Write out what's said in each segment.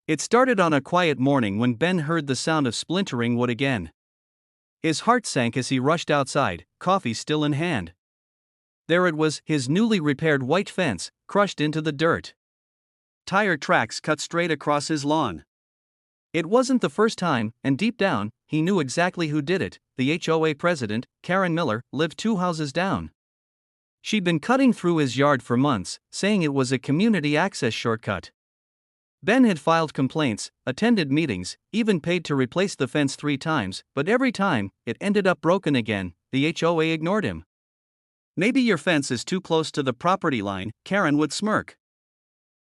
It started on a quiet morning when Ben heard the sound of splintering wood again. His heart sank as he rushed outside, coffee still in hand. There it was, his newly repaired white fence, crushed into the dirt. Tire tracks cut straight across his lawn. It wasn't the first time, and deep down, he knew exactly who did it. The HOA president, Karen Miller, lived 2 houses down. She'd been cutting through his yard for months, saying it was a community access shortcut. Ben had filed complaints, attended meetings, even paid to replace the fence 3 times, but every time, it ended up broken again. The HOA ignored him. "Maybe your fence is too close to the property line," Karen would smirk.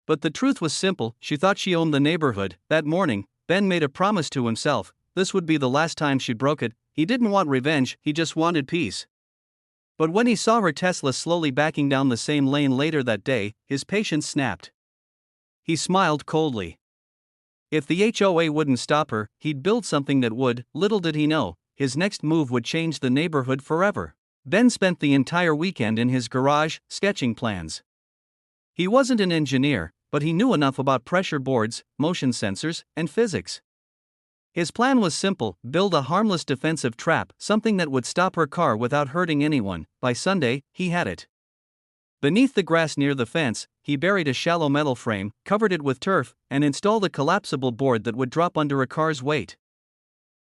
But the truth was simple, she thought she owned the neighborhood. That morning, Ben made a promise to himself. This would be the last time she broke it. He didn't want revenge, he just wanted peace. But when he saw her Tesla slowly backing down the same lane later that day, his patience snapped. He smiled coldly. If the HOA wouldn't stop her, he'd build something that would. Little did he know, his next move would change the neighborhood forever. Ben spent the entire weekend in his garage, sketching plans. He wasn't an engineer, but he knew enough about pressure boards, motion sensors, and physics. His plan was simple: build a harmless defensive trap, something that would stop her car without hurting anyone. By Sunday, he had it. Beneath the grass near the fence, he buried a shallow metal frame, covered it with turf, and installed a collapsible board that would drop under a car's weight.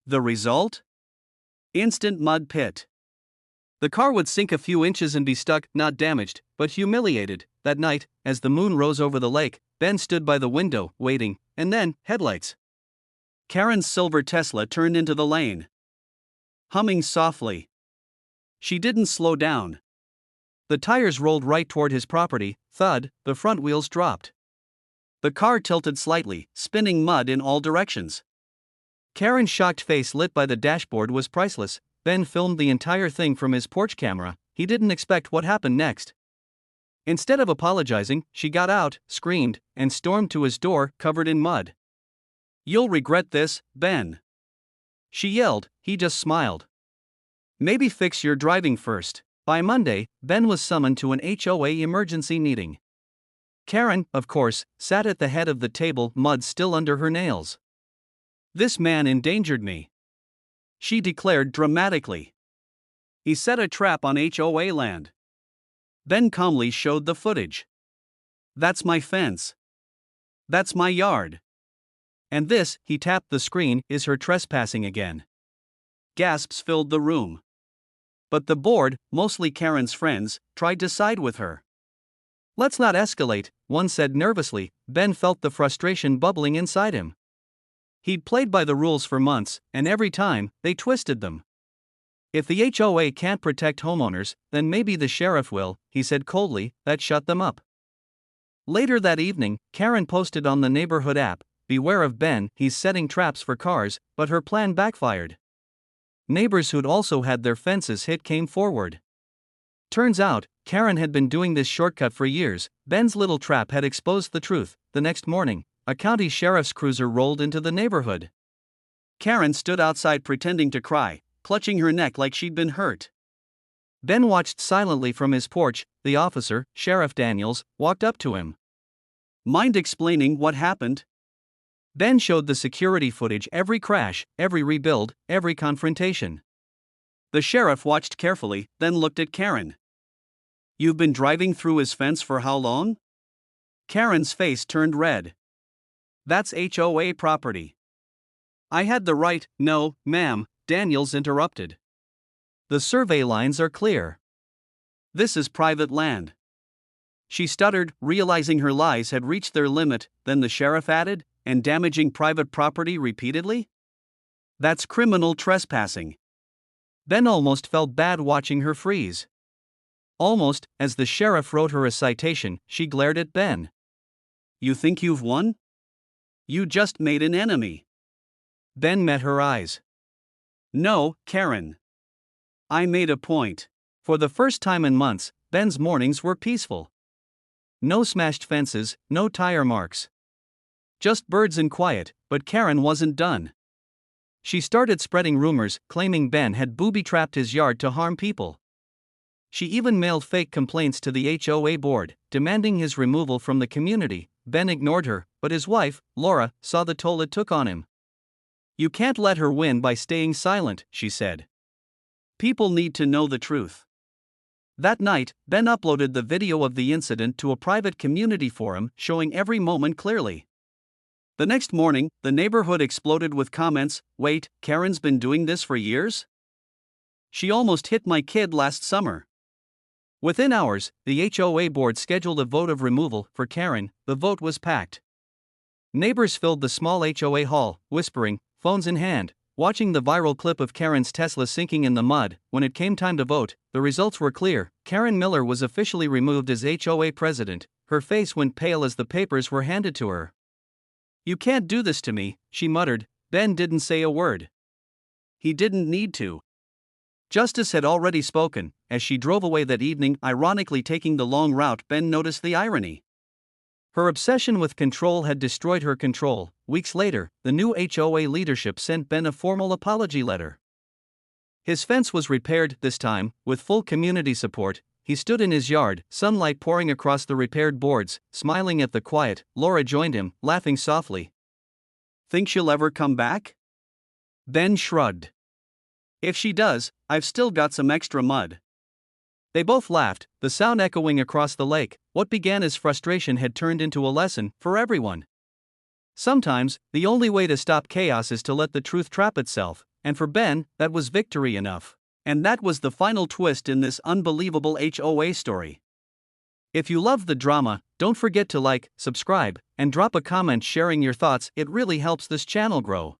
The result? Instant mud pit. The car would sink a few inches and be stuck, not damaged, but humiliated. That night, as the moon rose over the lake, Ben stood by the window, waiting, and then, headlights. Karen's silver Tesla turned into the lane, humming softly. She didn't slow down. The tires rolled right toward his property. Thud, the front wheels dropped. The car tilted slightly, spinning mud in all directions. Karen's shocked face lit by the dashboard was priceless. Ben filmed the entire thing from his porch camera. He didn't expect what happened next. Instead of apologizing, she got out, screamed, and stormed to his door, covered in mud. "You'll regret this, Ben," she yelled. He just smiled. "Maybe fix your driving first." By Monday, Ben was summoned to an HOA emergency meeting. Karen, of course, sat at the head of the table, mud still under her nails. "This man endangered me," she declared dramatically. "He set a trap on HOA land." Ben calmly showed the footage. "That's my fence. That's my yard. And this," he tapped the screen, "is her trespassing again." Gasps filled the room. But the board, mostly Karen's friends, tried to side with her. "Let's not escalate," one said nervously. Ben felt the frustration bubbling inside him. He'd played by the rules for months, and every time, they twisted them. "If the HOA can't protect homeowners, then maybe the sheriff will," he said coldly. That shut them up. Later that evening, Karen posted on the neighborhood app, "Beware of Ben, he's setting traps for cars," but her plan backfired. Neighbors who'd also had their fences hit came forward. Turns out, Karen had been doing this shortcut for years. Ben's little trap had exposed the truth. The next morning, a county sheriff's cruiser rolled into the neighborhood. Karen stood outside pretending to cry, clutching her neck like she'd been hurt. Ben watched silently from his porch. The officer, Sheriff Daniels, walked up to him. "Mind explaining what happened?" Ben showed the security footage, every crash, every rebuild, every confrontation. The sheriff watched carefully, then looked at Karen. "You've been driving through his fence for how long?" Karen's face turned red. "That's HOA property." "I had the right." "No, ma'am," Daniels interrupted. "The survey lines are clear. This is private land." She stuttered, realizing her lies had reached their limit. Then the sheriff added, "And damaging private property repeatedly? That's criminal trespassing." Ben almost felt bad watching her freeze. Almost, as the sheriff wrote her a citation, she glared at Ben. "You think you've won? You just made an enemy." Ben met her eyes. "No, Karen. I made a point." For the first time in months, Ben's mornings were peaceful. No smashed fences, no tire marks. Just birds and quiet. But Karen wasn't done. She started spreading rumors, claiming Ben had booby-trapped his yard to harm people. She even mailed fake complaints to the HOA board, demanding his removal from the community. Ben ignored her, but his wife, Laura, saw the toll it took on him. "You can't let her win by staying silent," she said. "People need to know the truth." That night, Ben uploaded the video of the incident to a private community forum, showing every moment clearly. The next morning, the neighborhood exploded with comments. "Wait, Karen's been doing this for years? She almost hit my kid last summer." Within hours, the HOA board scheduled a vote of removal for Karen. The vote was packed. Neighbors filled the small HOA hall, whispering, phones in hand, watching the viral clip of Karen's Tesla sinking in the mud. When it came time to vote, the results were clear. Karen Miller was officially removed as HOA president. Her face went pale as the papers were handed to her. "You can't do this to me," she muttered. Ben didn't say a word. He didn't need to. Justice had already spoken. As she drove away that evening, ironically taking the long route, Ben noticed the irony. Her obsession with control had destroyed her control. Weeks later, the new HOA leadership sent Ben a formal apology letter. His fence was repaired, this time, with full community support. He stood in his yard, sunlight pouring across the repaired boards, smiling at the quiet. Laura joined him, laughing softly. "Think she'll ever come back?" Ben shrugged. "If she does, I've still got some extra mud." They both laughed, the sound echoing across the lake. What began as frustration had turned into a lesson for everyone. Sometimes, the only way to stop chaos is to let the truth trap itself, and for Ben, that was victory enough. And that was the final twist in this unbelievable HOA story. If you loved the drama, don't forget to like, subscribe, and drop a comment sharing your thoughts. It really helps this channel grow.